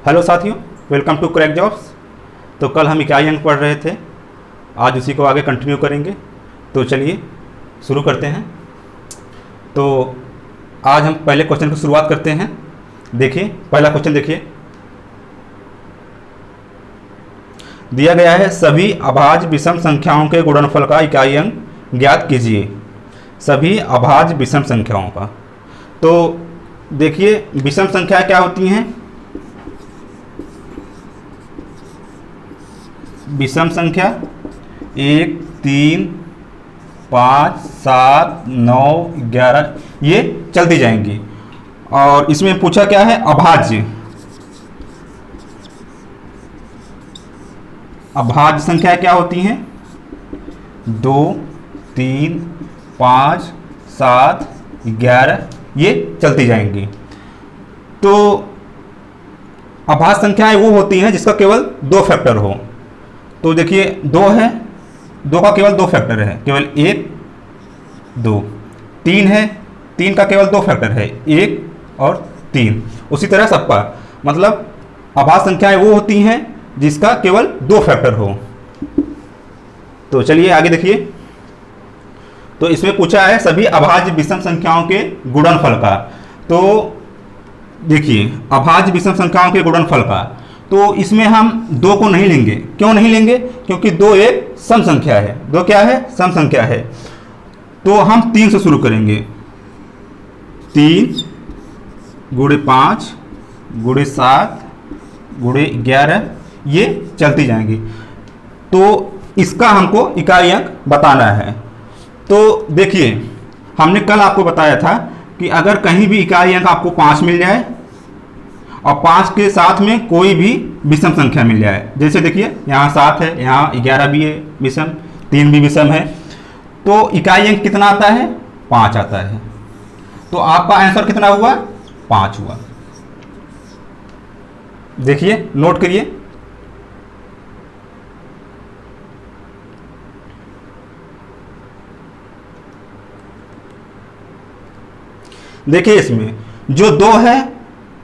Hello साथियों, welcome to crack jobs. तो कल हम इकाई अंक पढ़ रहे थे, आज उसी को आगे कंटिन्यू करेंगे। तो चलिए शुरू करते हैं। तो आज हम पहले क्वेश्चन की शुरुआत करते हैं। देखिए पहला क्वेश्चन देखिए, दिया गया है सभी अभाज्य विषम संख्याओं के गुणनफल का इकाई अंक ज्ञात कीजिए। सभी अभाज्य विषम संख्याओं का, तो देखिए विषम संख्या क्या होती हैं। विषम संख्या 1, 3, 5, 7, 9, 11 ये चलती जाएंगी। और इसमें पूछा क्या है, अभाज्य। अभाज्य संख्या क्या होती हैं, 2, 3, 5, 7, 11 ये चलती जाएंगी। तो अभाज्य संख्याएं वो होती हैं जिसका केवल 2 फैक्टर हो। तो देखिए 2 है, 2 का केवल 2 फैक्टर है, केवल 1, 2। 3 है, 3 का केवल 2 फैक्टर है, 1 और 3। उसी तरह सबका मतलब अभाज्य संख्याएं वो होती हैं जिसका केवल 2 फैक्टर हो। तो चलिए आगे देखिए। तो इसमें पूछा है सभी अभाज्य विषम संख्याओं के गुणनफल का। तो देखिए अभाज्य विषम संख्याओं के गुणनफल का, तो इसमें हम 2 को नहीं लेंगे। क्यों नहीं लेंगे? क्योंकि 2 एक सम संख्या है। 2 क्या है? सम संख्या है। तो हम 3 से शुरू करेंगे। 3 गुणे 5 गुणे 7 गुणे 11 ये चलती जाएंगी। तो इसका हमको इकाई अंक बताना है। तो देखिए हमने कल आपको बताया था कि अगर कहीं भी इकाई अंक आपको 5 मिल जाए और 5 के साथ में कोई भी विषम संख्या मिल जाए, जैसे देखिए यहाँ 7 है, यहाँ 11 भी है विषम, 3 भी विषम है, तो इकाई अंक कितना आता है? 5 आता है। तो आपका आंसर कितना हुआ? 5 हुआ। देखिए नोट करिए। देखिए इसमें जो 2 है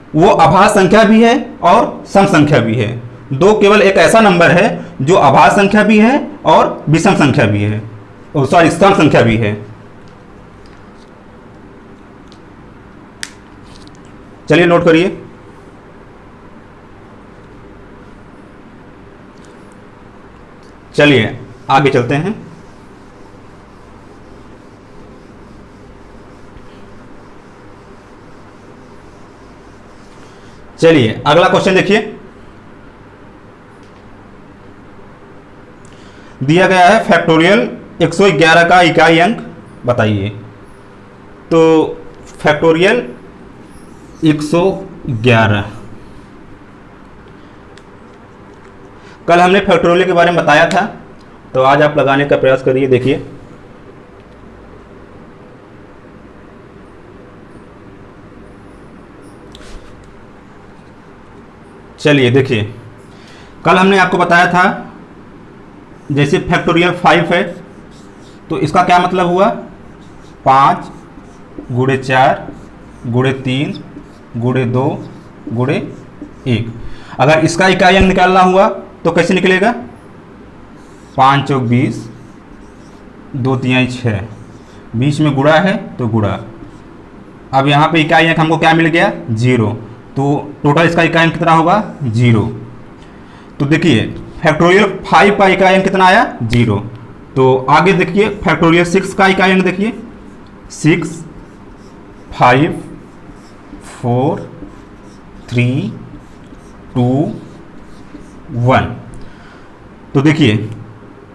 वो अभाज्य संख्या भी है और सम संख्या भी है। 2 केवल एक ऐसा नंबर है जो अभाज्य संख्या भी है और विषम संख्या भी है, सॉरी सम संख्या भी है। चलिए नोट करिए। चलिए आगे चलते हैं। चलिए अगला क्वेश्चन देखिए। दिया गया है फैक्टोरियल 111 का इकाई अंक बताइए। तो फैक्टोरियल 111, कल हमने फैक्टोरियल के बारे में बताया था, तो आज आप लगाने का प्रयास करिए। देखिए चलिए देखिए कल हमने आपको बताया था जैसे फैक्टोरियल 5 है, तो इसका क्या मतलब हुआ? 5 गुणे 4 गुणे 3 गुणे 2 गुणे 1। अगर इसका इकाई अंक निकालना हुआ तो कैसे निकलेगा? 5 चौक 20, 2 तिहाई 6, बीच में गुणा है तो गुणा। अब यहाँ पे इकाई अंक हमको क्या मिल गया? 0। तो टोटल इसका इकाई अंक कितना होगा? 0। तो देखिए फैक्टोरियल 5 का इकाई अंक कितना आया? 0। तो आगे देखिए फैक्टोरियल 6 का इकाई अंक देखिए, 6, 5, 4, 3, 2, 1। तो देखिए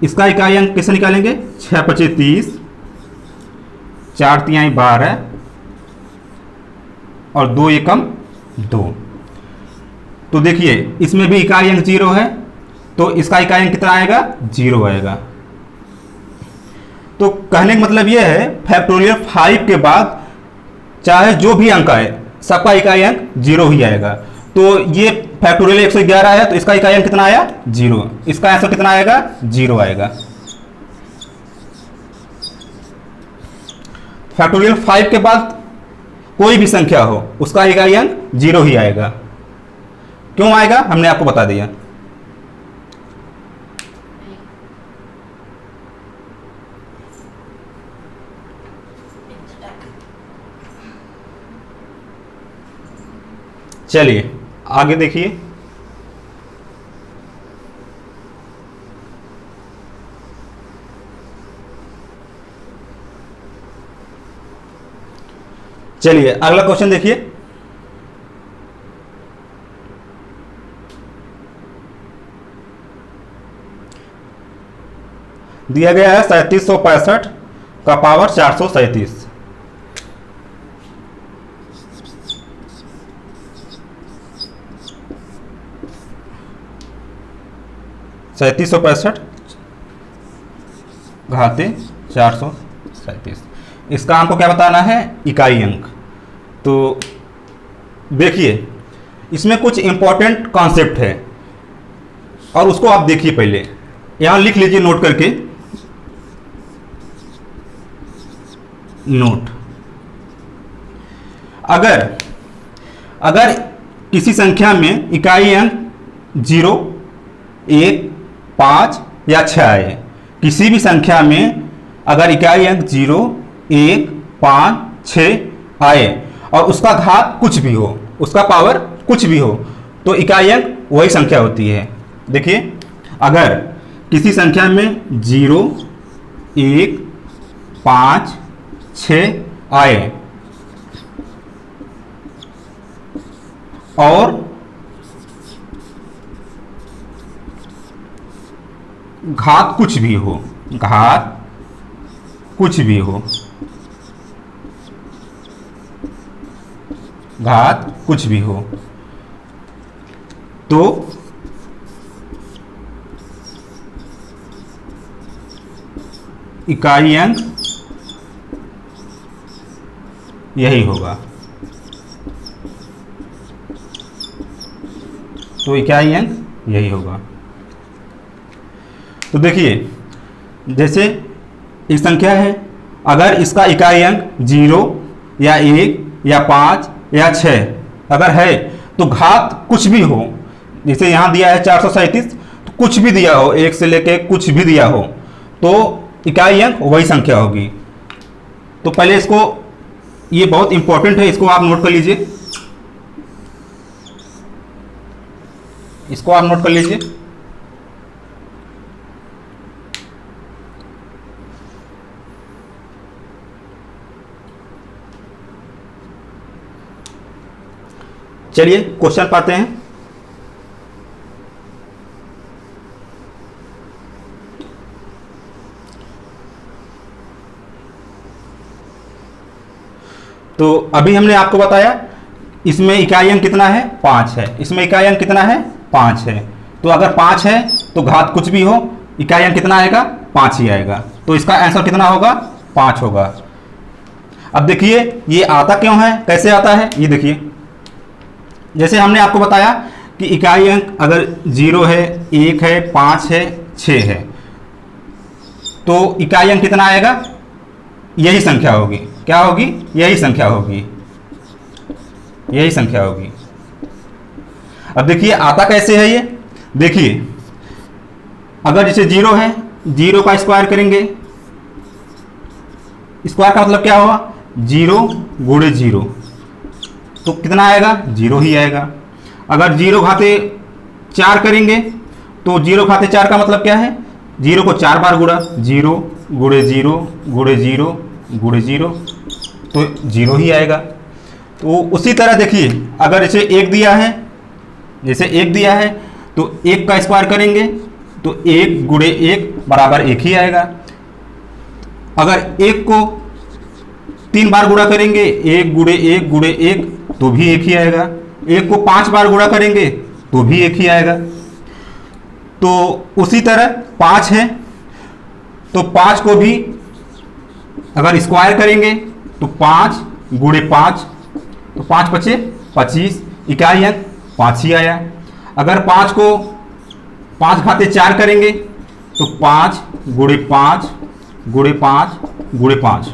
इसका इकाई अंक कैसे निकालेंगे? 6 × 5 = 30, 4 तिहाई 12 और 2 एकम 2। तो देखिए इसमें भी इकाई अंक 0 है, तो इसका इकाई अंक कितना आएगा? 0 आएगा। तो कहने का मतलब यह है फैक्टोरियल 5 के बाद चाहे जो भी अंक आए सबका इकाई अंक 0 ही आएगा। तो ये फैक्टोरियल 111 है, तो इसका इकाई अंक कितना आया? 0। इसका आंसर कितना आएगा? 0 आएगा। फैक्टोरियल 5 के बाद कोई भी संख्या हो उसका इकाई अंक 0 ही आएगा। क्यों आएगा हमने आपको बता दिया। चलिए आगे देखिए। चलिए अगला क्वेश्चन देखिए। दिया गया है 3765 का पावर 437। 3765 घाते 437। इसका हमको क्या बताना है, इकाई अंक। तो देखिए इसमें कुछ इंपॉर्टेंट कॉन्सेप्ट है और उसको आप देखिए। पहले यहां लिख लीजिए नोट करके, नोट। अगर किसी संख्या में इकाई अंक 0, 1, 5 या 6 आए, किसी भी संख्या में अगर इकाई अंक 0, 1, 5, 6 आए और उसका घात कुछ भी हो, उसका पावर कुछ भी हो, तो इकाई अंक वही संख्या होती है। देखिए अगर किसी संख्या में 0, 1, 5, 6 आए और घात कुछ भी हो, घात कुछ भी हो, घात कुछ भी हो, तो इकाई अंक यही होगा। तो इकाई अंक यही होगा। तो देखिए जैसे एक संख्या है, अगर इसका इकाई अंक 0 या 1 या 5 या 6 अगर है तो घात कुछ भी हो, जैसे यहाँ दिया है 437, तो कुछ भी दिया हो, 1 से लेके कुछ भी दिया हो, तो इकाई अंक वही संख्या होगी। तो पहले इसको, ये बहुत इंपॉर्टेंट है, इसको आप नोट कर लीजिए, इसको आप नोट कर लीजिए। चलिए क्वेश्चन पाते हैं। तो अभी हमने आपको बताया इसमें इकाई अंक कितना है, 5 है। इसमें इकाई अंक कितना है, 5 है। तो अगर 5 है तो घात कुछ भी हो, इकाई अंक कितना आएगा, 5 ही आएगा। तो इसका आंसर कितना होगा, 5 होगा। अब देखिए ये आता क्यों है, कैसे आता है, ये देखिए। जैसे हमने आपको बताया कि इकाई अंक अगर 0 है, 1 है, 5 है, 6 है, तो इकाई अंक कितना आएगा, यही संख्या होगी। क्या होगी, यही संख्या होगी, यही संख्या होगी। अब देखिए आता कैसे है ये, देखिए अगर जैसे 0 है, 0 का स्क्वायर करेंगे, स्क्वायर का मतलब क्या हुआ, 0 गुणे 0, तो कितना आएगा, 0 ही आएगा। अगर 0 घाते 4 करेंगे तो 0 घाते 4 का मतलब क्या है, 0 को 4 बार गुणा, 0 गुणे 0 गुणे 0 गुणे 0, तो 0 ही आएगा। तो उसी तरह देखिए अगर जैसे 1 दिया है, जैसे 1 दिया है तो 1 का स्क्वायर करेंगे तो 1 गुणे 1 बराबर 1 ही आएगा। अगर 1 को 3 बार गुणा करेंगे, 1 गुणे 1 गुणे 1, तो भी 1 ही आएगा। 1 को 5 बार गुणा करेंगे तो भी 1 ही आएगा। तो उसी तरह 5 है तो 5 को भी अगर स्क्वायर करेंगे तो 5 गुणे 5, तो 5 बचे 25, इकाई अंक 5 ही आया। अगर 5 को 5 घाते 4 करेंगे तो 5 गुणे 5 गुणे 5 गुणे 5,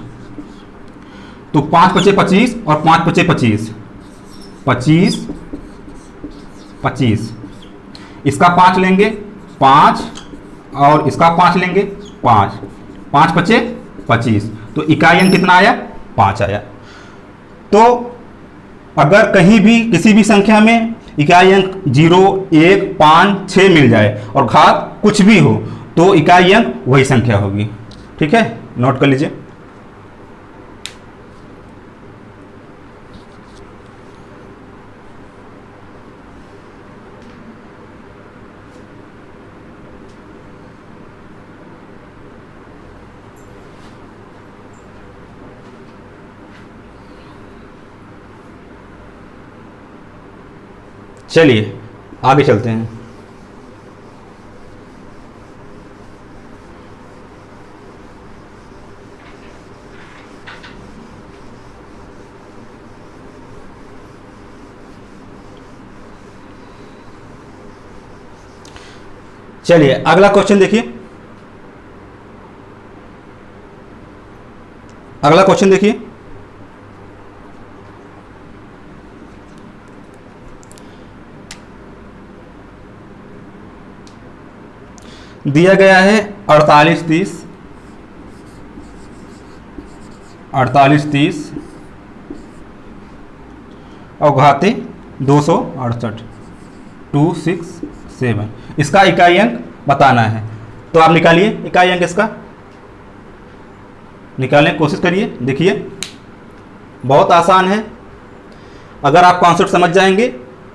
तो 5 बचे 25 और 5 बचे 25, 25 25, इसका 5 लेंगे 5, और इसका 5 लेंगे 5, 5 पचे 25, तो इकाई अंक कितना आया? 5 आया। तो अगर कहीं भी किसी भी संख्या में इकाई अंक 0, 1, 5, 6 मिल जाए और घात कुछ भी हो तो इकाई अंक वही संख्या होगी। ठीक है, नोट कर लीजिए। चलिए आगे चलते हैं। चलिए अगला क्वेश्चन देखिए। अगला क्वेश्चन देखिए। दिया गया है 48, 30, 48, 30 और घाते 268, 267, इसका इकाई अंक बताना है। तो आप निकालिए इकाई अंक इसका, निकालने की कोशिश करिए। देखिए बहुत आसान है, अगर आप कॉन्सेप्ट समझ जाएंगे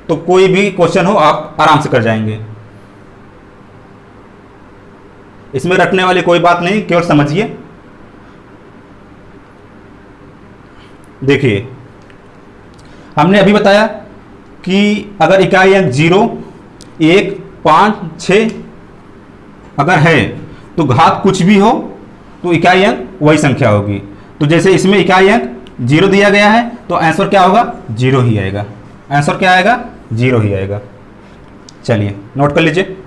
तो कोई भी क्वेश्चन हो आप आराम से कर जाएंगे। इसमें रटने वाली कोई बात नहीं, केवल समझिए। देखिए हमने अभी बताया कि अगर इकाई अंक 0, 1, 5, 6 अगर है तो घात कुछ भी हो तो इकाई अंक वही संख्या होगी। तो जैसे इसमें इकाई अंक 0 दिया गया है तो आंसर क्या होगा? 0 ही आएगा। आंसर क्या आएगा? 0 ही आएगा। चलिए नोट कर लीजिए।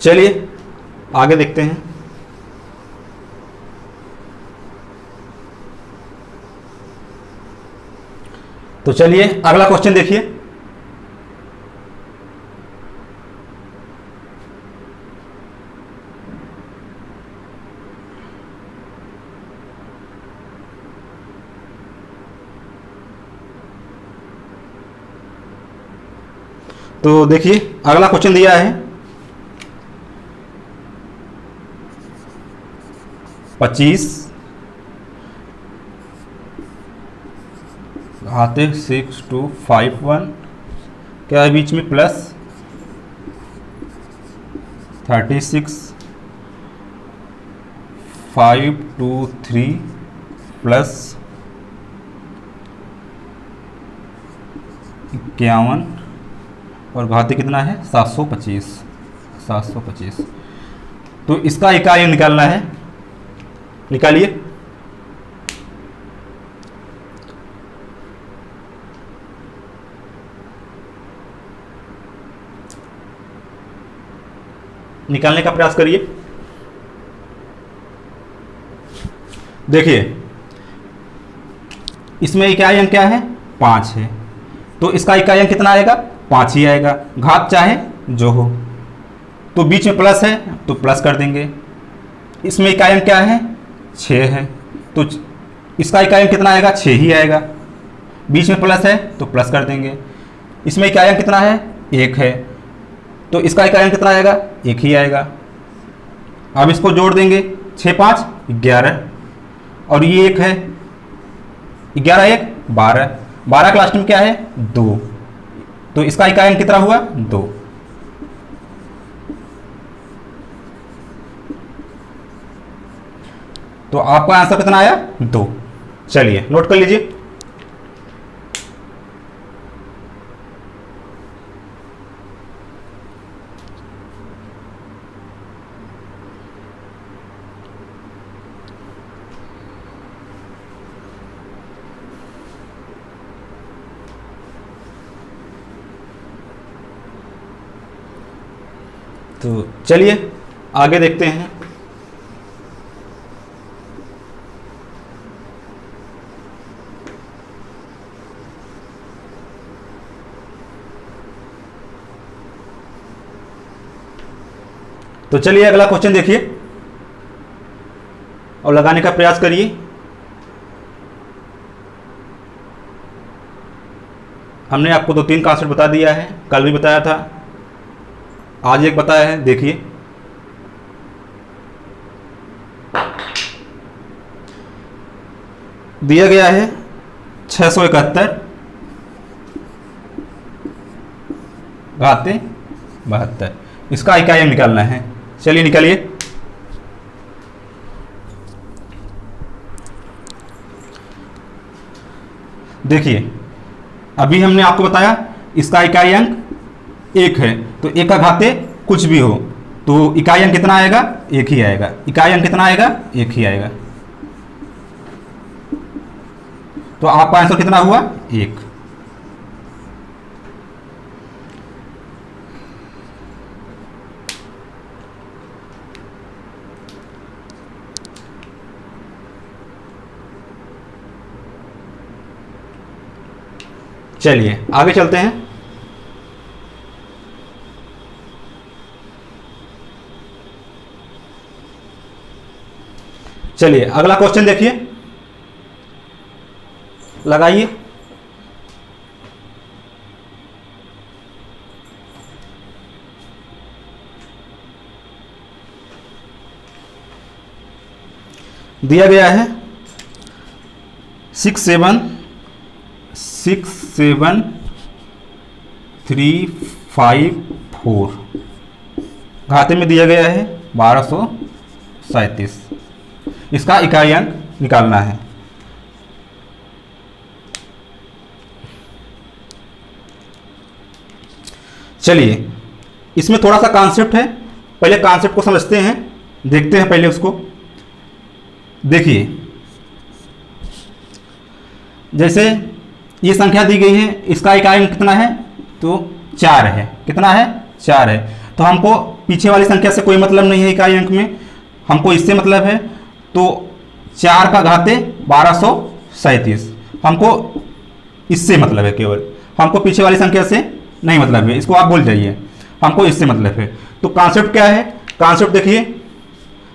चलिए आगे देखते हैं। तो चलिए अगला क्वेश्चन देखिए। तो देखिए अगला क्वेश्चन दिया है 25 घाते 6251, क्या है बीच में? प्लस 36 523 प्लस 51 और घाते कितना है? 725, 725। तो इसका इकाई निकालना है, निकालिए। निकालने का प्रयास करिए। देखिए इसमें इकाई अंक क्या है? 5 है, तो इसका इकाई अंक कितना आएगा? 5 ही आएगा, घात चाहे जो हो। तो बीच में प्लस है तो प्लस कर देंगे। इसमें इकाई अंक क्या है? 6 है, तो इसका इकाई अंक कितना आएगा? 6 ही आएगा। बीच में प्लस है तो प्लस कर देंगे। इसमें इकाई अंक कितना है? 1 है, तो इसका इकाई अंक कितना आएगा? 1 ही आएगा। अब इसको जोड़ देंगे, 6 5 11 और ये 1 है, 11 1 12, 12 के लास्ट में क्या है? 2, तो इसका इकाई अंक कितना हुआ? 2। तो आपका आंसर कितना आया? 2। चलिए नोट कर लीजिए। तो चलिए आगे देखते हैं। तो चलिए अगला क्वेश्चन देखिए और लगाने का प्रयास करिए। हमने आपको 2-3 कॉन्सेप्ट बता दिया है, कल भी बताया था, आज एक बताया है। देखिए दिया गया है 671 घाते 72, इसका इकाई अंक निकालना है। चलिए निकालिए। देखिए अभी हमने आपको बताया इसका इकाई अंक 1 है, तो 1 का घाते कुछ भी हो तो इकाई अंक कितना आएगा? 1 ही आएगा। इकाई अंक कितना आएगा? 1 ही आएगा। तो आपका आंसर कितना हुआ? 1। चलिए आगे चलते हैं। चलिए अगला क्वेश्चन देखिए, लगाइए। दिया गया है 67354, घाते में दिया गया है 1237, इसका इकाई अंक निकालना है। चलिए इसमें थोड़ा सा कॉन्सेप्ट है, पहले कॉन्सेप्ट को समझते हैं, देखते हैं पहले उसको। देखिए जैसे ये संख्या दी गई है, इसका इकाई अंक कितना है? तो 4 है। कितना है? 4 है। तो हमको पीछे वाली संख्या से कोई मतलब नहीं है इकाई अंक में, हमको इससे मतलब है। तो 4 का घाते 1237, हमको इससे मतलब है, केवल हमको पीछे वाली संख्या से नहीं मतलब है, इसको आप भूल जाइए, हमको इससे मतलब है। तो कॉन्सेप्ट क्या है? कॉन्सेप्ट देखिए,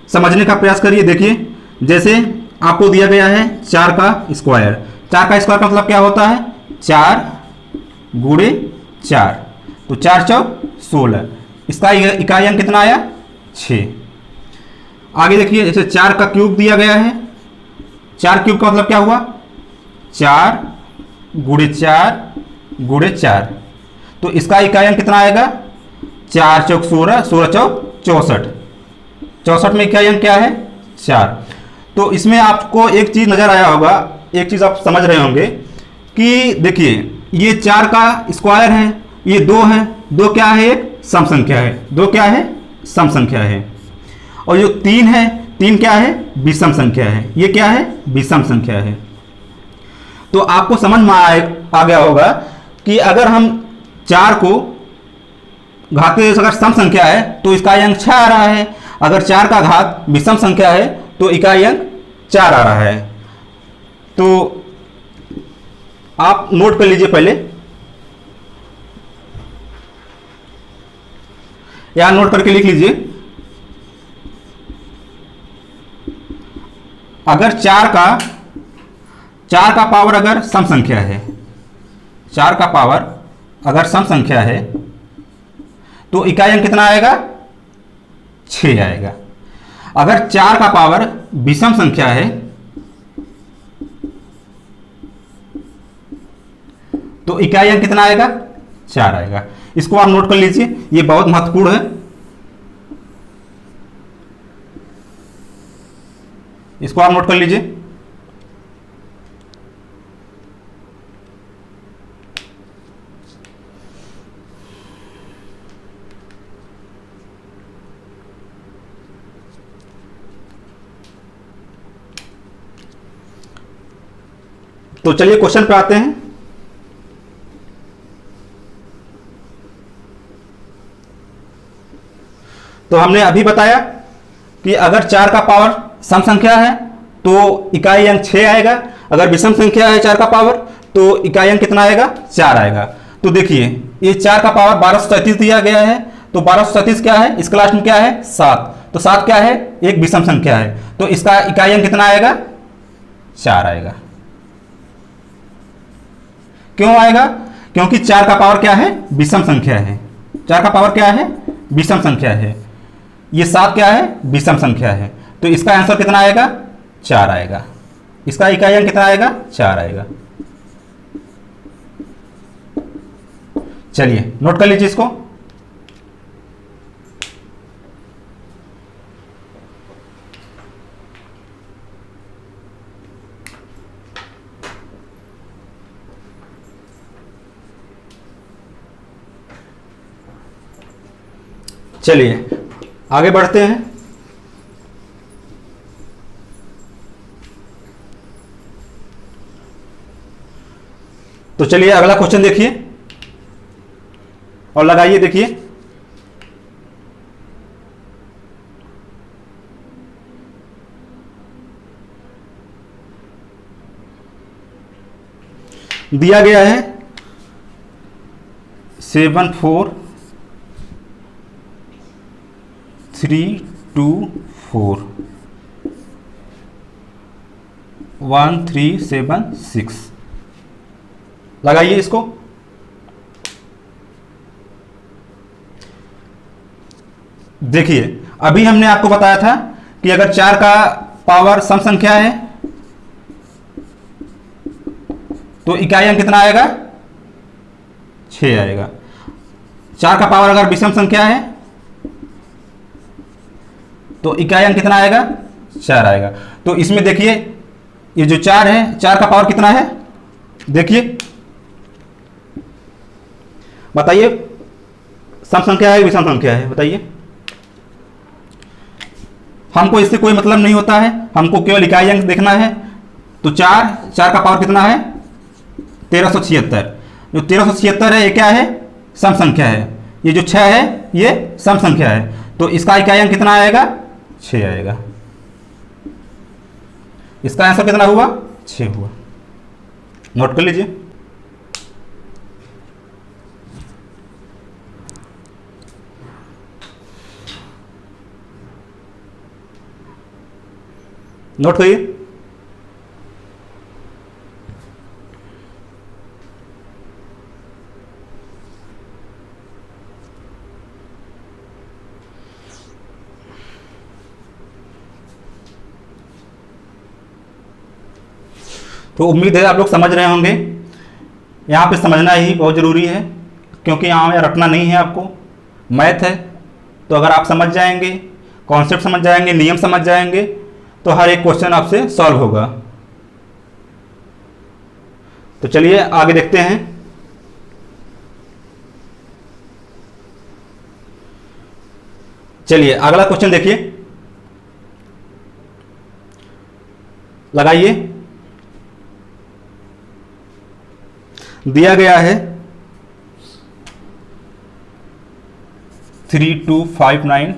समझने का प्रयास करिए। देखिए जैसे आपको दिया गया है 4 का स्क्वायर, 4 का स्क्वायर का मतलब क्या होता है? 4 गुणे 4, तो 4 चौक 16, इसका इकाई अंक कितना आया? 6। आगे देखिए जैसे 4 का क्यूब दिया गया है, 4 क्यूब का मतलब क्या हुआ? 4 गुणे 4 गुणे 4, तो इसका इकाई अंक कितना आएगा? 4 चौक 16, 16 चौक 64, 64 में इकाई अंक क्या है? 4। तो इसमें आपको एक चीज नजर आया होगा, एक चीज आप समझ रहे होंगे कि देखिए ये 4 का स्क्वायर है, ये 2 है, 2 क्या है? एक सम संख्या है, 2 क्या है? सम संख्या है। और जो 3 है, 3 क्या है? विषम संख्या है। ये क्या है? विषम संख्या है। तो आपको समझ में आ गया होगा कि अगर हम 4 को घाते अगर सम संख्या है तो इसका अंक 6 आ रहा है, अगर 4 का घात विषम संख्या है तो इकाई अंक 4 आ रहा है। तो आप नोट कर लीजिए, पहले यहां नोट करके लिख लीजिए। अगर 4 का पावर अगर सम संख्या है, 4 का पावर अगर सम संख्या है तो इकाई अंक कितना आएगा? 6 आएगा। अगर 4 का पावर विषम संख्या है तो इकाई अंक कितना आएगा? 4 आएगा। इसको आप नोट कर लीजिए, ये बहुत महत्वपूर्ण है, इसको आप नोट कर लीजिए। तो चलिए क्वेश्चन पे आते हैं। तो हमने अभी बताया कि अगर 4 का पावर सम संख्या है तो इकाई अंक 6 आएगा, अगर विषम संख्या है 4 का पावर तो इकाई अंक कितना आएगा, 4 आएगा। तो देखिए ये 4 का पावर 1237 दिया गया है, तो 1237 क्या है, इस क्लास में क्या है, 7, तो 7 क्या है, एक विषम संख्या है, तो इसका इकाई अंक कितना आएगा, 4 आएगा। क्यों आएगा, क्योंकि 4 का पावर क्या है, विषम संख्या है, 4 का पावर क्या है, विषम संख्या है, ये 7 क्या है, विषम संख्या है, तो इसका आंसर कितना आएगा, 4 आएगा, इसका इकाई अंक कितना आएगा, 4 आएगा। चलिए नोट कर लीजिए इसको। चलिए आगे बढ़ते हैं। तो चलिए अगला क्वेश्चन देखिए और लगाइए, देखिए दिया गया है 7 4 3 2 4 1 3 7 6, लगाइए इसको। देखिए अभी हमने आपको बताया था कि अगर 4 का पावर सम संख्या है तो इकाई अंक कितना आएगा, 6 आएगा। 4 का पावर अगर विषम संख्या है तो इकाई अंक कितना आएगा, 4 आएगा। तो इसमें देखिए ये जो 4 है, 4 का पावर कितना है, देखिए बताइए, सम संख्या है विषम संख्या है, बताइए। हमको इससे कोई मतलब नहीं होता है, हमको केवल इकाई अंक देखना है। तो 4 का पावर कितना है, 1376। जो 1376 है ये क्या है, सम संख्या है, ये जो 6 है ये सम संख्या है, तो इसका इकाई अंक कितना आएगा, 6 आएगा। इसका आंसर कितना हुआ, 6 हुआ। नोट कर लीजिए। नोट करिए। तो उम्मीद है आप लोग समझ रहे होंगे। यहाँ पे समझना ही बहुत ज़रूरी है, क्योंकि यहाँ रटना नहीं है आपको, मैथ है। तो अगर आप समझ जाएंगे, कॉन्सेप्ट समझ जाएंगे, नियम समझ जाएंगे, तो हर एक क्वेश्चन आपसे सॉल्व होगा। तो चलिए आगे देखते हैं। चलिए अगला क्वेश्चन देखिए, लगाइए। दिया गया है 3259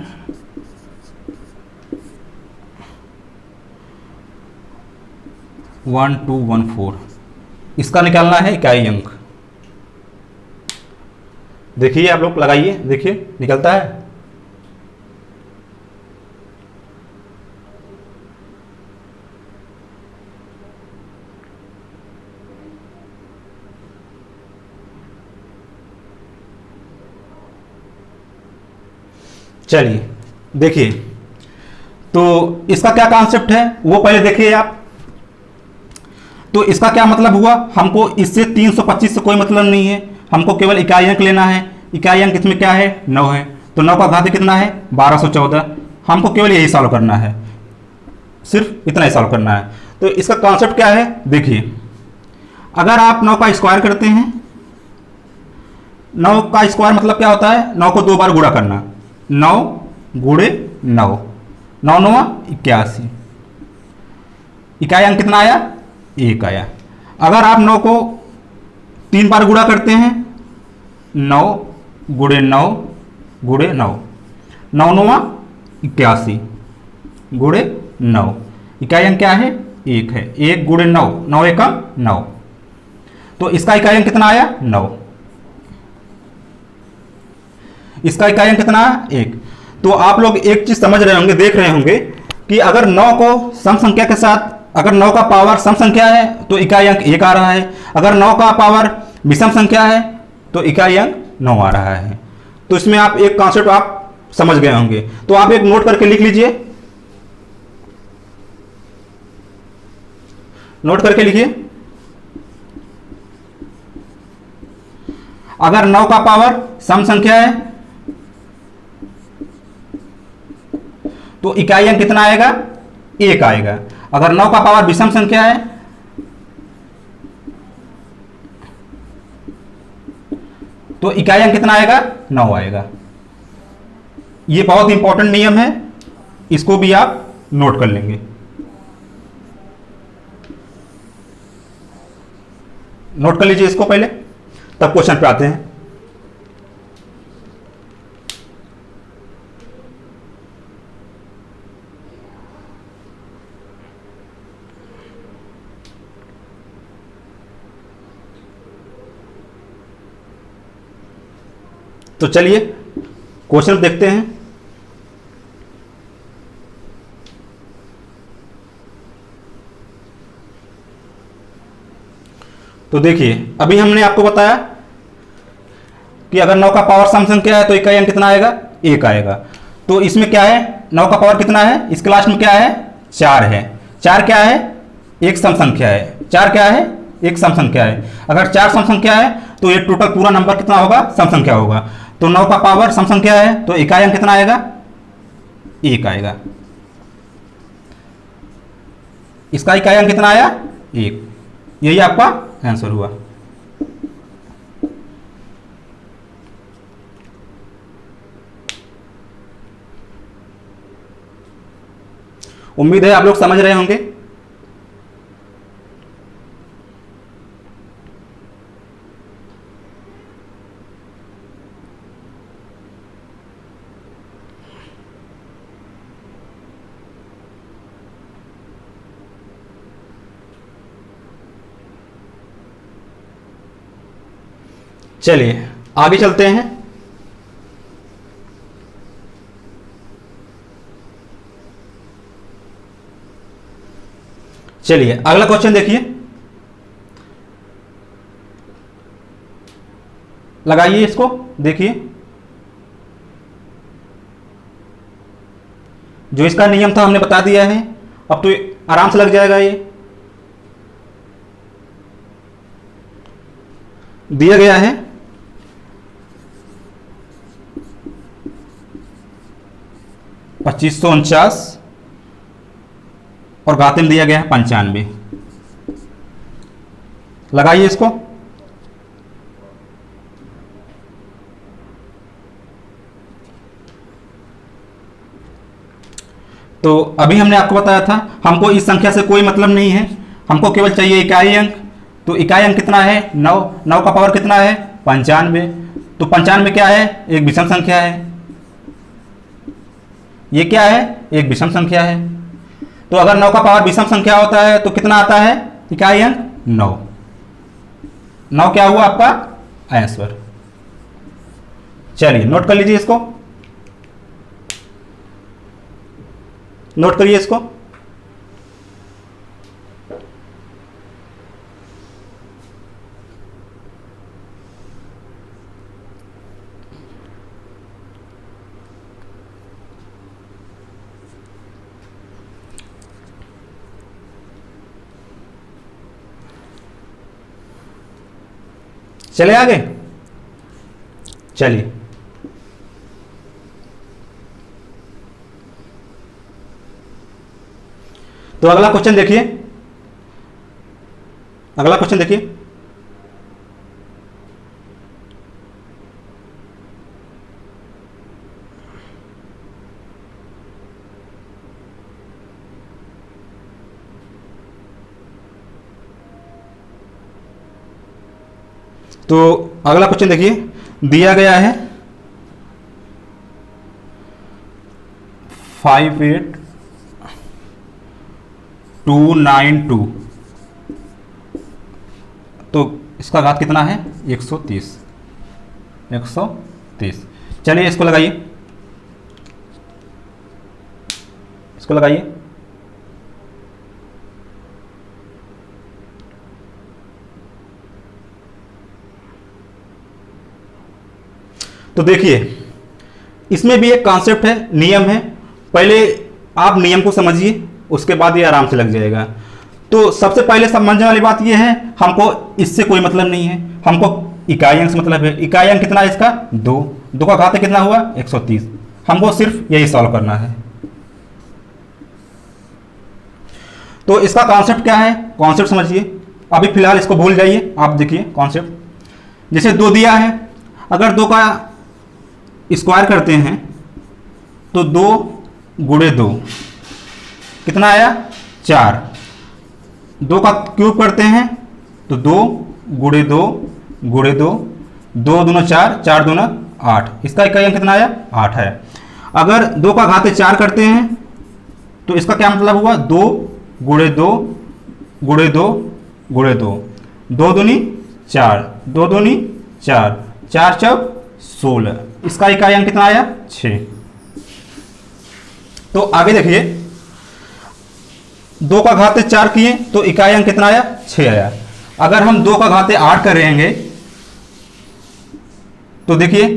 1214, इसका निकालना है इकाई अंक। देखिए आप लोग लगाइए, देखिए निकलता है। चलिए देखिए, तो इसका क्या कॉन्सेप्ट है वो पहले देखिए आप। तो इसका क्या मतलब हुआ, हमको इससे 325 से कोई मतलब नहीं है, हमको केवल इकाई अंक लेना है। इकाई अंक इसमें क्या है, 9 है, तो 9 का घात कितना है, 1214। हमको केवल यही सॉल्व करना है, सिर्फ इतना ही सॉल्व करना है। तो इसका कॉन्सेप्ट क्या है, देखिए अगर आप 9 का स्क्वायर करते हैं, 9 का स्क्वायर मतलब क्या होता है, 9 को 2 बार गुणा करना, 9 गुणे 9, 9 9 81, इकाई अंक कितना आया, 1 आया। अगर आप 9 को 3 बार गुणा करते हैं, 9 गुणे 9 गुणे 9, 9 9 81 गुणे 9, इकाई अंक क्या है? 1 है। 1 गुणे 9, 9 एकम 9, तो इसका इकाई अंक कितना आया? 9। इसका इकाई अंक कितना? 1। तो आप लोग एक चीज समझ रहे होंगे, देख रहे होंगे कि अगर 9 को सम संख्या के साथ, अगर 9 का पावर सम संख्या है तो इकाई अंक 1 आ रहा है, अगर 9 का पावर विषम संख्या है तो इकाई अंक 9 आ रहा है। तो इसमें आप एक कॉन्सेप्ट आप समझ गए होंगे, तो आप एक नोट करके लिख लीजिए, नोट करके लिखिए। अगर 9 का पावर सम संख्या है तो इकाई अंक कितना आएगा? 1 आएगा। अगर 9 का पावर विषम संख्या है तो इकाई अंक कितना आएगा? 9 आएगा। ये बहुत इंपॉर्टेंट नियम है, इसको भी आप नोट कर लेंगे। नोट कर लीजिए इसको पहले, तब क्वेश्चन पे आते हैं। तो चलिए क्वेश्चन देखते हैं। तो देखिए, अभी हमने आपको बताया कि अगर 9 का पावर सम संख्या है तो इकाई अंक कितना आएगा? 1 आएगा। तो इसमें क्या है? 9 का पावर कितना है? इस क्लास में क्या है? 4 है। 4 क्या है? एक सम संख्या है। 4 क्या है? एक सम संख्या है। अगर 4 सम संख्या है तो ये टोटल पूरा नंबर कितना होगा? सम संख्या होगा। तो 9 का पावर सम संख्या है तो इकाई अंक कितना आएगा? 1 आएगा। इसका इकाई अंक कितना आया? 1। यही आपका आंसर हुआ। उम्मीद है आप लोग समझ रहे होंगे। चलिए आगे चलते हैं। चलिए अगला क्वेश्चन देखिए, लगाइए इसको, देखिए जो इसका नियम था हमने बता दिया है, अब तो आराम से लग जाएगा। ये दिया गया है 2549 और घाते में दिया गया है 95। लगाइए इसको। तो अभी हमने आपको बताया था हमको इस संख्या से कोई मतलब नहीं है, हमको केवल चाहिए इकाई अंक। तो इकाई अंक कितना है? 9। 9 का पावर कितना है? 95। तो 95 क्या है? एक विषम संख्या है। ये क्या है? एक विषम संख्या है। तो अगर 9 का पावर विषम संख्या होता है तो कितना आता है इकाई अंक? 9। 9 क्या हुआ आपका आंसर। चलिए नोट कर लीजिए इसको, नोट करिए इसको। चले आगे। चलिए तो अगला क्वेश्चन देखिए, अगला क्वेश्चन देखिए। तो अगला क्वेश्चन देखिए, दिया गया है 58292। तो इसका घात कितना है? 130। 130। चलिए इसको लगाइए, इसको लगाइए। तो देखिए इसमें भी एक कॉन्सेप्ट है, नियम है। पहले आप नियम को समझिए, उसके बाद ये आराम से लग जाएगा। तो सबसे पहले समझने वाली बात ये है, हमको इससे कोई मतलब नहीं है, हमको इकाई अंक से मतलब है। इकाई अंक कितना है इसका? 2। 2 का घात कितना हुआ? 130। हमको सिर्फ यही सॉल्व करना है। तो इसका कॉन्सेप्ट क्या है? कॉन्सेप्ट समझिए, अभी फिलहाल इसको भूल जाइए। आप देखिए कॉन्सेप्ट, जैसे 2 दिया है, अगर 2 का स्क्वायर करते हैं तो 2 गुणे 2 कितना आया? 4। 2 का क्यूब करते हैं तो 2 गुणे 2 गुणे 2, 2 दूना 4, 4 दूना 8। इसका इकाई अंक कितना आया? 8 है। अगर 2 का घात 4 करते हैं तो इसका क्या मतलब हुआ? 2 गुणे 2 गुणे 2 गुणे 2, 2 दूनी 4, 2 दूनी 4, 4 चौक 16। इसका इकाई अंक कितना आया? 6। तो आगे देखिए, 2 का घात 4 किए तो इकाई अंक कितना आया? 6 आया। अगर हम 2 का घात 8 करेंगे तो देखिए,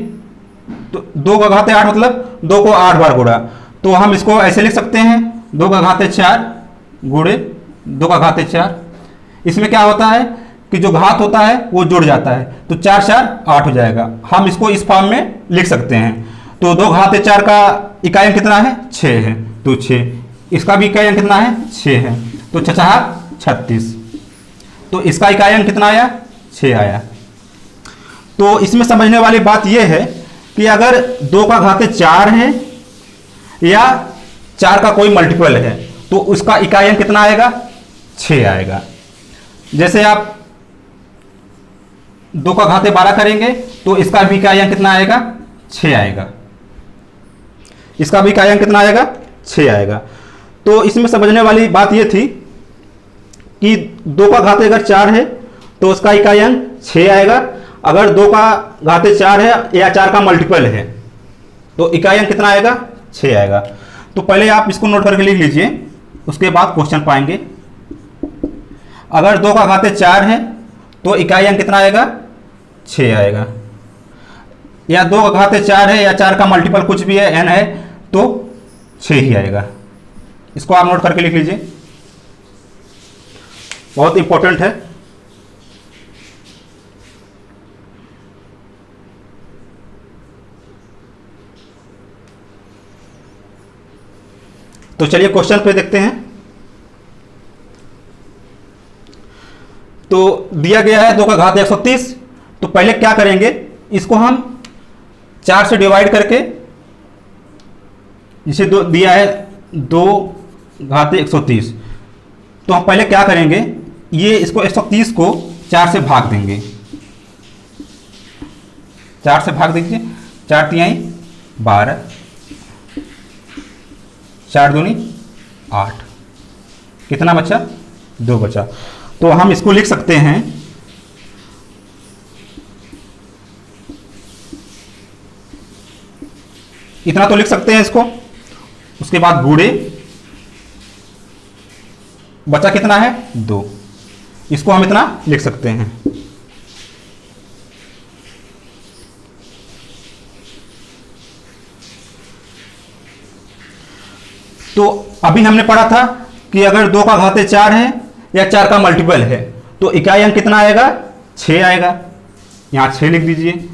तो 2 का घात 8 मतलब 2 को 8 बार गुणा, तो हम इसको ऐसे लिख सकते हैं 2 का घात 4 गुणे 2 का घात 4। इसमें क्या होता है कि जो घात होता है वो जुड़ जाता है, तो 4 4 8 हो जाएगा। हम इसको इस फॉर्म में लिख सकते हैं। तो 2 घात 4 का इकाई अंक कितना है? 6 है, तो 6। इसका भी इकाई अंक कितना है? 6 है, तो 6 36। तो इसका इकाई अंक कितना आया? 6 आया। तो इसमें समझने वाली बात यह है कि अगर 2 का घात 4 है या 4 का कोई मल्टीपल है तो उसका इकाई अंक कितना आएगा? 6 आएगा। जैसे आप 2 का घात 12 करेंगे तो इसका भी इकाई अंक कितना आएगा? 6 आएगा। इसका भी इकाई अंक कितना आएगा? 6 आएगा। तो इसमें समझने वाली बात यह थी कि 2 का घात अगर 4 है तो उसका इकाई अंक 6 आएगा। अगर 2 का घात 4 है या 4 का मल्टीपल है तो इकाई अंक कितना आएगा? 6 आएगा। तो पहले आप इसको नोट करके लिख लीजिए, उसके बाद क्वेश्चन पाएंगे। अगर 2 का घात 4 है तो इकाई अंक कितना आएगा? 6 आएगा। या 2 का घात 4 है या 4 का मल्टीपल कुछ भी है, n है, तो 6 ही आएगा। इसको आप नोट करके लिख लीजिए, बहुत इंपॉर्टेंट है। तो चलिए क्वेश्चन पे देखते हैं। तो दिया गया है 2 का घात 130। तो पहले क्या करेंगे, इसको हम 4 से डिवाइड करके, जिसे दिया है 2 घात 130, तो हम पहले क्या करेंगे, ये इसको 130 को 4 से भाग देंगे। 4 से भाग दीजिए, 4 तिहाई 12, 4 दूनी 8, कितना बचा? 2 बचा। तो हम इसको लिख सकते हैं इतना, तो लिख सकते हैं इसको। उसके बाद गुणे, बचा कितना है? 2। इसको हम इतना लिख सकते हैं। तो अभी हमने पढ़ा था कि अगर 2 का घात 4 है या 4 का मल्टीपल है तो इकाई अंक कितना आएगा? 6 आएगा। यहां 6 लिख दीजिए।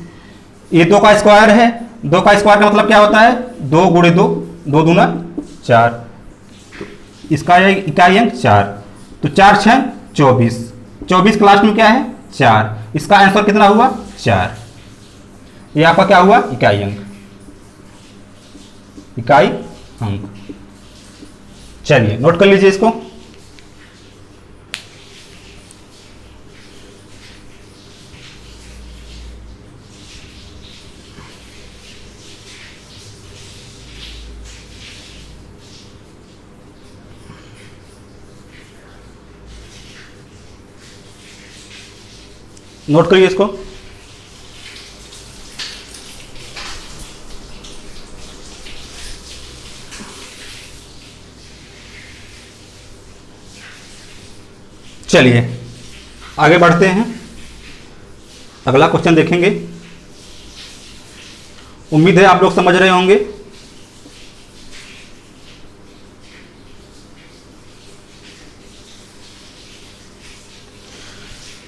ये 2 का स्क्वायर है, 2 का स्क्वायर का मतलब क्या होता है? 2 गुणे 2, 2 दूना 4, तो इसका इकाई अंक 4, तो 4 6 24, 24 के लास्ट में क्या है? 4। इसका आंसर कितना हुआ? 4। ये आपका क्या हुआ? इकाई अंक, इकाई अंक। चलिए नोट कर लीजिए इसको। नोट करिए इसको। चलिए आगे बढ़ते हैं, अगला क्वेश्चन देखेंगे। उम्मीद है आप लोग समझ रहे होंगे।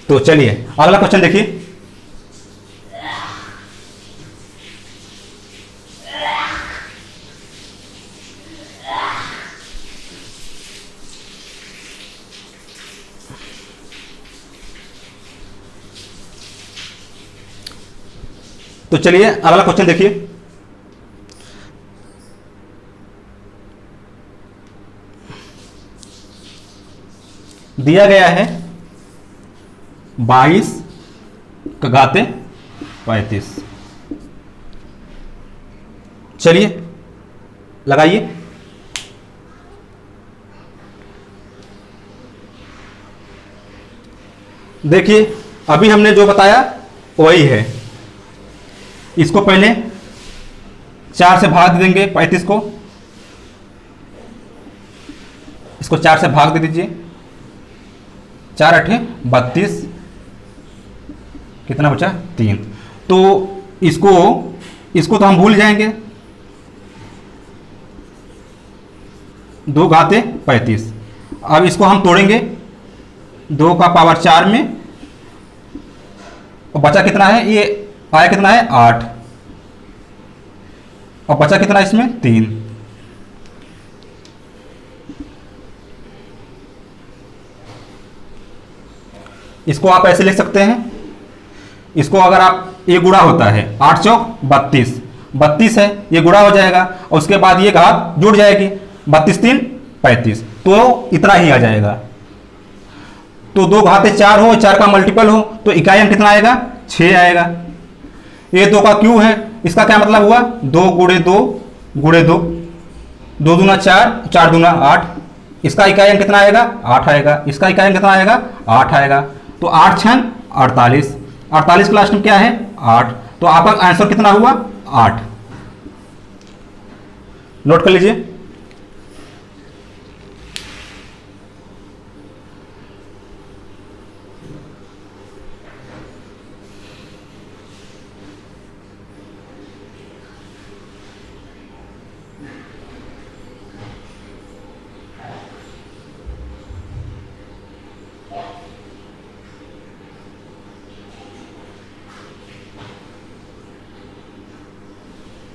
तो चलिए अगला क्वेश्चन देखिए। तो चलिए अगला क्वेश्चन देखिए। दिया गया है 22 का घाते 35। चलिए लगाइए। देखिए अभी हमने जो बताया वही है। इसको पहले 4 से भाग दे देंगे 35 को, इसको 4 से भाग दे दीजिए। 4 8 32, कितना बचा 3। तो इसको तो हम भूल जाएंगे। 2 घाते 35। अब इसको हम तोड़ेंगे 2 का पावर 4 में, और बचा कितना है, ये आया कितना है 8, और बचा कितना इसमें 3। इसको आप ऐसे लिख सकते हैं। इसको अगर आप, ये गुणा होता है 8 चौक 32, 32 है, ये गुणा हो जाएगा और उसके बाद ये घात जुड़ जाएगी, 32 3 35, तो इतना ही आ जाएगा। तो 2 घाते 4 हो, 4 का मल्टीपल हो तो इकाई अंक कितना आएगा 6 आएगा। ये 2 का क्यू है, इसका क्या मतलब हुआ 2 गुणे 2 गुणे 2, 2 दूना 4, 4 दूना 8। इसका इकाई अंक कितना आएगा 8 आएगा। इसका इकाई अंक कितना आएगा 8 आएगा। तो 8 6 48, 48 का लास्ट में क्या है 8। तो आपका आंसर कितना हुआ 8। नोट कर लीजिए।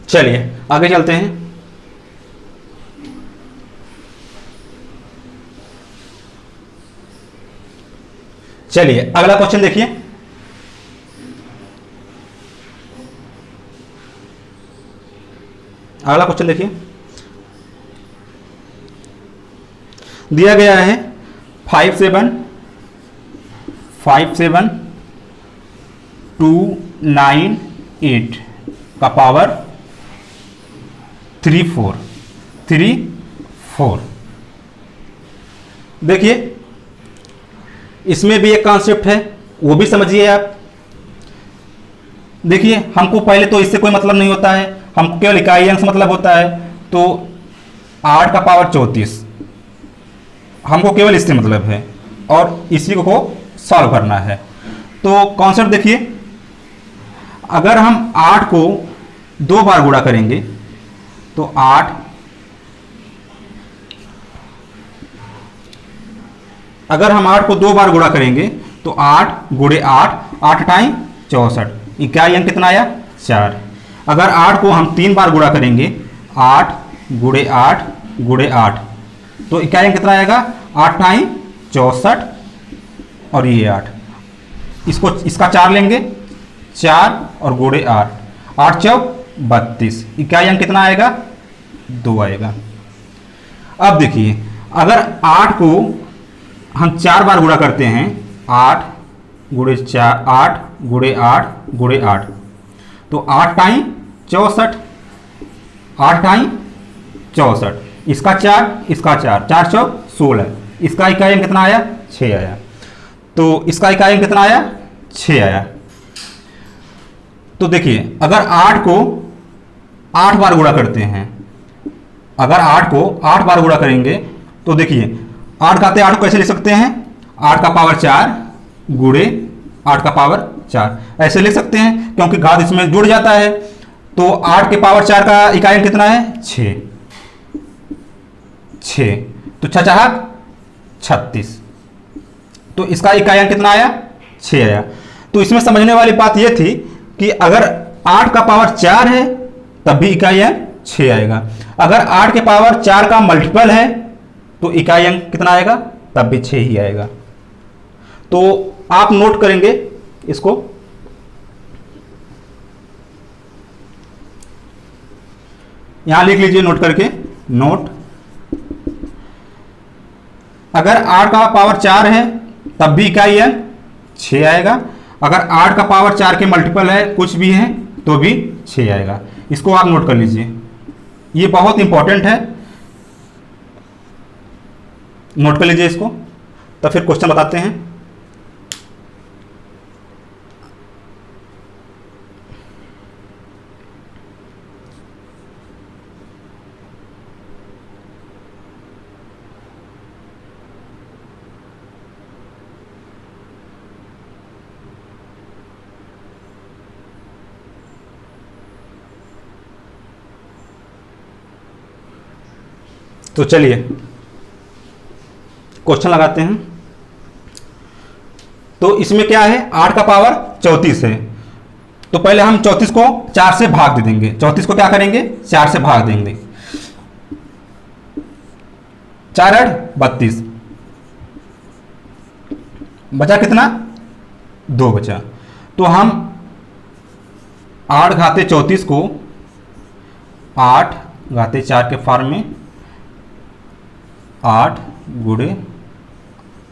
चलिए आगे चलते हैं। चलिए अगला क्वेश्चन देखिए। अगला क्वेश्चन देखिए। दिया गया है 5 7 5 7 2 9 8 का पावर 3 4। देखिए इसमें भी एक कॉन्सेप्ट है, वो भी समझिए आप। देखिए हमको पहले तो इससे कोई मतलब नहीं होता है, हमको केवल इकाई अंक से मतलब होता है। तो 8 का पावर 34 हमको केवल इससे मतलब है, और इसी को सॉल्व करना है। तो कॉन्सेप्ट देखिए, अगर हम 8 को 2 बार गुणा करेंगे तो 8, अगर हम 8 को 2 बार गुणा करेंगे तो 8 गुणे 8, 8 टाइम 64, इकाई अंक कितना आया 4। अगर 8 को हम 3 बार गुणा करेंगे 8 गुणे 8 गुणे 8, तो इकाई अंक कितना आएगा 8 टाइम 64 और ये 8। इसका 4 लेंगे, 4 और गुणे 8, 8 चौक 32, इकाई अंक कितना आएगा 2 आएगा। अब देखिए अगर 8 को हम 4 बार गुणा करते हैं, 8 गुणे 4, 8 गुणे 8 गुणे 8, तो 8 टाइम 64, 8 टाइम 64, इसका 4 इसका 4, 4 चौक 16, इसका इकाई अंक कितना आया 6 आया। तो इसका इकाई अंक कितना आया 6 आया। तो देखिए अगर 8 को 8 बार गुणा करते हैं, अगर 8 को 8 बार गुणा करेंगे तो देखिए 8 घाते 8 को कैसे लिख सकते हैं, 8 का पावर 4 गुणे 8 का पावर 4 ऐसे लिख सकते हैं, क्योंकि घात इसमें जुड़ जाता है। तो 8 के पावर 4 का इकाई अंक कितना है, 6। तो 6 चार 36, तो इसका इकाई अंक कितना आया, 6 आया। तो इसमें समझने वाली बात यह थी कि अगर 8 का पावर 4 है तब भी इकाई अंक 6 आएगा, अगर 8 के पावर 4 का मल्टीपल है तो इकाई अंक कितना आएगा, तब भी 6 ही आएगा। तो आप नोट करेंगे इसको, यहां लिख लीजिए नोट करके, नोट अगर 8 का पावर 4 है तब भी इकाई अंक 6 आएगा, अगर 8 का पावर 4 के मल्टीपल है कुछ भी है तो भी 6 आएगा। इसको आप नोट कर लीजिए, ये बहुत इंपॉर्टेंट है, नोट कर लीजिए इसको। तो फिर क्वेश्चन बताते हैं। तो चलिए क्वेश्चन लगाते हैं। तो इसमें क्या है, 8 का पावर 34 है, तो पहले हम 34 को 4 से भाग दे देंगे। 34 को क्या करेंगे, 4 से भाग देंगे, 4 8 32, बचा कितना, 2 बचा। तो हम 8 घाते 34 को 8 घाते 4 के फॉर्म में 8 गुणे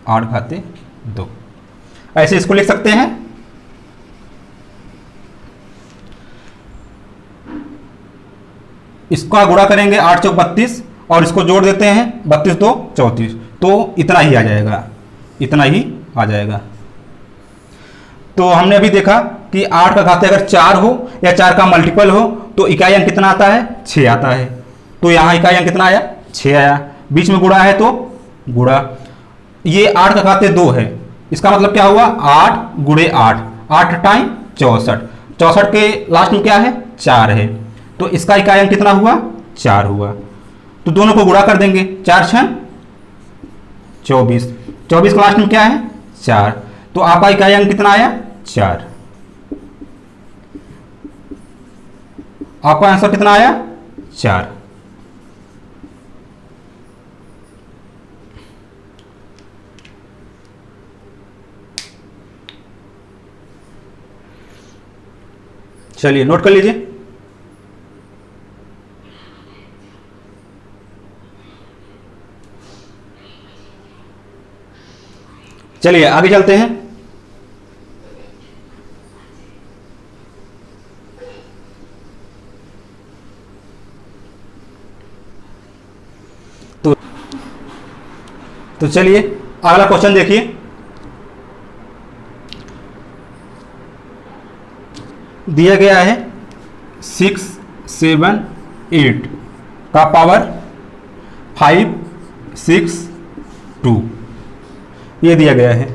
8 घाते 2 ऐसे इसको लिख सकते हैं। इसका गुणा करेंगे 8 चौक 32 और इसको जोड़ देते हैं 32 2 34, तो इतना ही आ जाएगा, इतना ही आ जाएगा। तो हमने अभी देखा कि 8 का घाते अगर 4 हो या 4 का मल्टीपल हो तो इकाई अंक कितना आता है, 6 आता है। तो यहां इकाई अंक कितना आया, 6 आया, बीच में गुणा है तो गुणा, ये 8 का घाते 2 है, इसका मतलब क्या हुआ, 8 गुणे 8, 8 टाइम 64, 64 के लास्ट में क्या है, 4 है, तो इसका इकाई अंक कितना हुआ, 4 हुआ। तो दोनों को गुणा कर देंगे, 4 6 24, 24 के लास्ट में क्या है, 4, तो आपका इकाई अंक कितना आया, 4। आपका आंसर कितना आया, 4। चलिए नोट कर लीजिए। चलिए आगे चलते हैं। तो चलिए अगला क्वेश्चन देखिए। दिया गया है 6 7 8 का पावर 5 6 2, ये दिया गया है।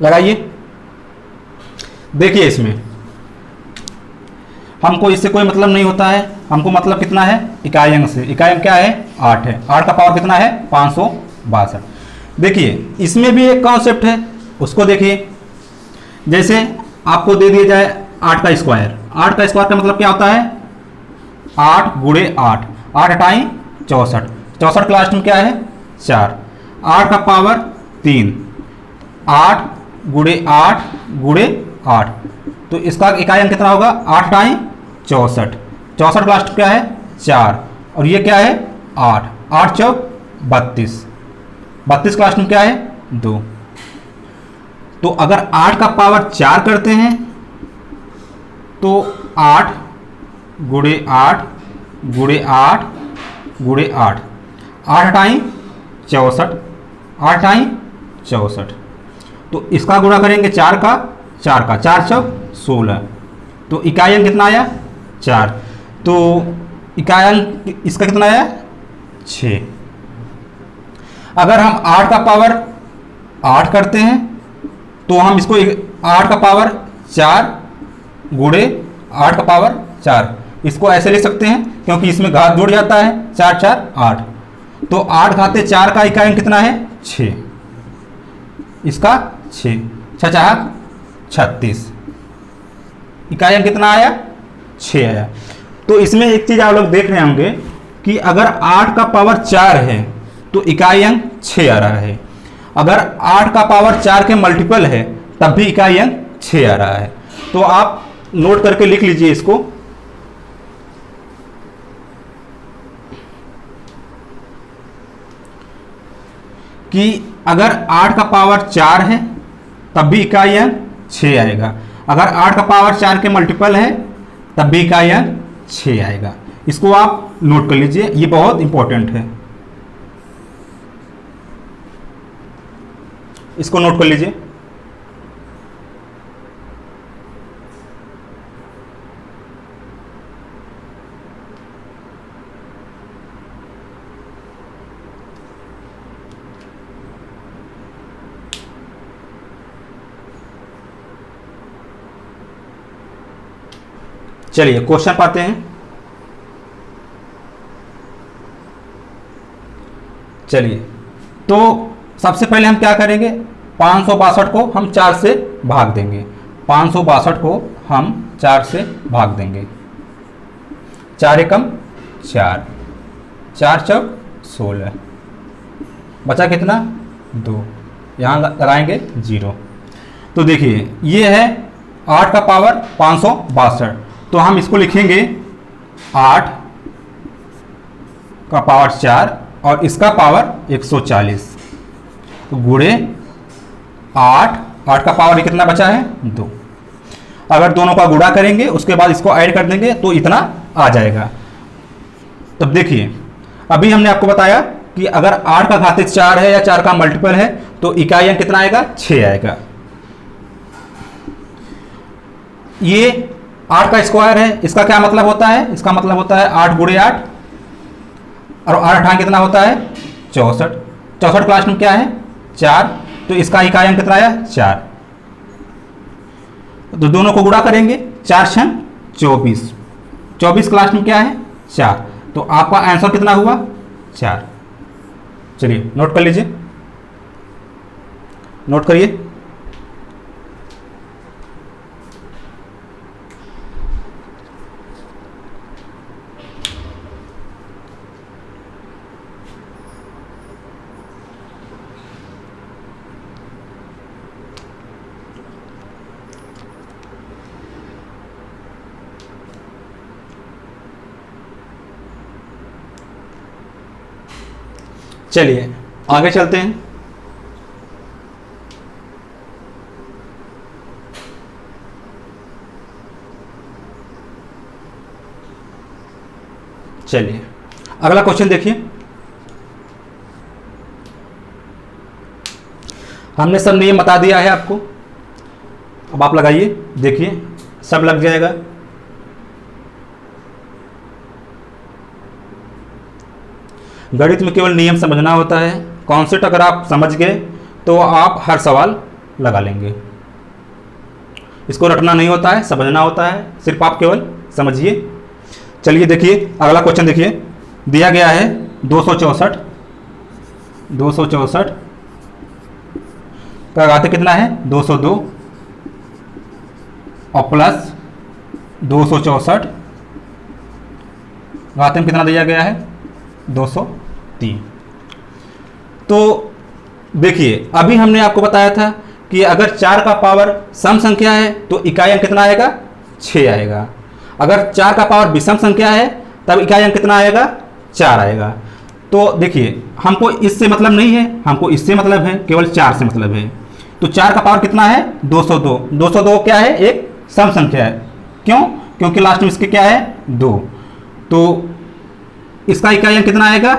लगाइए, देखिए इसमें हमको इससे कोई मतलब नहीं होता है, हमको मतलब कितना है, इकाई अंक से। इकाई अंक क्या है, 8 है, 8 का पावर कितना है, 562। देखिए इसमें भी एक कॉन्सेप्ट है, उसको देखिए। जैसे आपको दे दिया जाए 8 का स्क्वायर, 8 का स्क्वायर का मतलब क्या होता है, 8 गुणे 8, 8 टाइम 64, 64 क्लास में क्या है, 4, 8 का पावर 3, 8 गुणे 8 गुणे 8, तो इसका इकाई अंक कितना होगा, 8 टाइम 64, 64 क्लास क्या है, 4, और ये क्या है, 8, 8 चौक 32, 32 क्लास में क्या है, 2। तो अगर 8 का पावर 4 करते हैं तो 8 गुणे 8 गुणे 8 गुणे 8, 8 टाइम 64, 8 आई 64। तो इसका गुणा करेंगे 4 का 4 चौक 16। तो इकाई अंक कितना आया 4। तो इकाई अंक इसका कितना आया 6। अगर हम 8 का पावर 8 करते हैं तो हम इसको 8 का पावर 4 गुणे 8 का पावर 4, इसको ऐसे लिख सकते हैं क्योंकि इसमें घात जुड़ जाता है, 4 4 8। तो 8 घाते 4 का इकाई अंक कितना है 6, इसका 6 6 36, इकाई अंक कितना आया 6 आया। तो इसमें एक चीज़ आप लोग देख रहे होंगे कि अगर 8 का पावर 4 है तो इकाई अंक 6 आ रहा है, अगर 8 का पावर 4 के मल्टीपल है तब भी इकाई अंक 6 आ रहा है। तो आप नोट करके लिख लीजिए इसको, कि अगर 8 का पावर 4 है तब भी इकाई अंक 6 आएगा, अगर 8 का पावर 4 के मल्टीपल है तब भी इकाई अंक 6 आएगा। इसको आप नोट कर लीजिए, ये बहुत इंपॉर्टेंट है, इसको नोट कर लीजिए। चलिए क्वेश्चन पाते हैं। चलिए तो सबसे पहले हम क्या करेंगे, 562 को हम 4 से भाग देंगे, 562 को हम 4 से भाग देंगे, 4 एकम 4, 4 चौक 16, बचा कितना 2, यहाँ लगाएंगे 0। तो देखिए ये है 8 का पावर 562, तो हम इसको लिखेंगे 8 का पावर 4 और इसका पावर 140, तो गुणे 8 का पावर कितना बचा है 2। अगर दोनों का गुणा करेंगे उसके बाद इसको ऐड कर देंगे तो इतना आ जाएगा। तब देखिए अभी हमने आपको बताया कि अगर 8 का घाते 4 है या 4 का मल्टीपल है तो इकाई अंक कितना आएगा 6 आएगा। ये 8 का स्क्वायर है, इसका क्या मतलब होता है, इसका मतलब होता है 8 गुणे 8 और 8 कितना होता है 64, 64 क्लास में क्या है 4, तो इसका इकाई अंक कितना आया 4। तो दोनों को गुणा करेंगे, 4 छंग 24, 24 क्लास में क्या है 4, तो आपका आंसर कितना हुआ 4। चलिए नोट कर लीजिए, नोट करिए। चलिए आगे चलते हैं। चलिए अगला क्वेश्चन देखिए। हमने सब नियम बता दिया है आपको, अब आप लगाइए, देखिए सब लग जाएगा। गणित में केवल नियम समझना होता है, कॉन्सेप्ट अगर आप समझ गए तो आप हर सवाल लगा लेंगे। इसको रटना नहीं होता है, समझना होता है, सिर्फ आप केवल समझिए। चलिए देखिए अगला क्वेश्चन देखिए, दिया गया है 264 का घात कितना है 202 और प्लस 264 घात में कितना दिया गया है 203। तो देखिए अभी हमने आपको बताया था कि अगर 4 का पावर सम संख्या है तो इकाई अंक कितना आएगा 6 आएगा, अगर 4 का पावर विषम संख्या है तब इकाई अंक कितना आएगा 4 आएगा। तो देखिए हमको इससे मतलब नहीं है, हमको इससे मतलब है, केवल 4 से मतलब है। तो 4 का पावर कितना है 202, 202 क्या है एक सम संख्या है, क्यों, क्योंकि लास्ट में इसके क्या है 2, तो इसका इकाई अंक कितना आएगा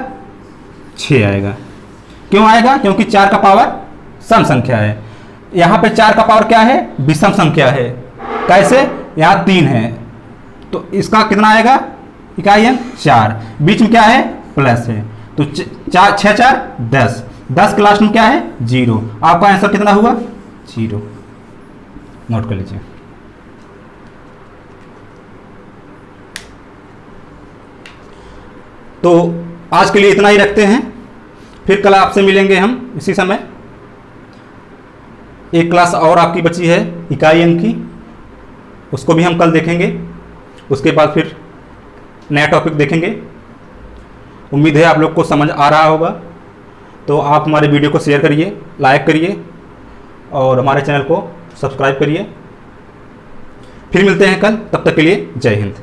6 आएगा। क्यों आएगा? क्योंकि 4 का पावर सम संख्या है। यहाँ पे 4 का पावर क्या है? विषम संख्या है। कैसे? यहाँ 3 है तो इसका कितना आएगा? इकाई अंक 4, बीच में क्या है? प्लस है, तो 4 6 4 10, 10 के लास्ट में क्या है? 0। आपका आंसर कितना हुआ? 0। नोट कर लीजिए। तो आज के लिए इतना ही रखते हैं, फिर कल आपसे मिलेंगे हम इसी समय। एक क्लास और आपकी बची है इकाई अंक की, उसको भी हम कल देखेंगे। उसके बाद फिर नया टॉपिक देखेंगे। उम्मीद है आप लोग को समझ आ रहा होगा। तो आप हमारे वीडियो को शेयर करिए, लाइक करिए और हमारे चैनल को सब्सक्राइब करिए। फिर मिलते हैं कल, तब तक के लिए जय हिंद।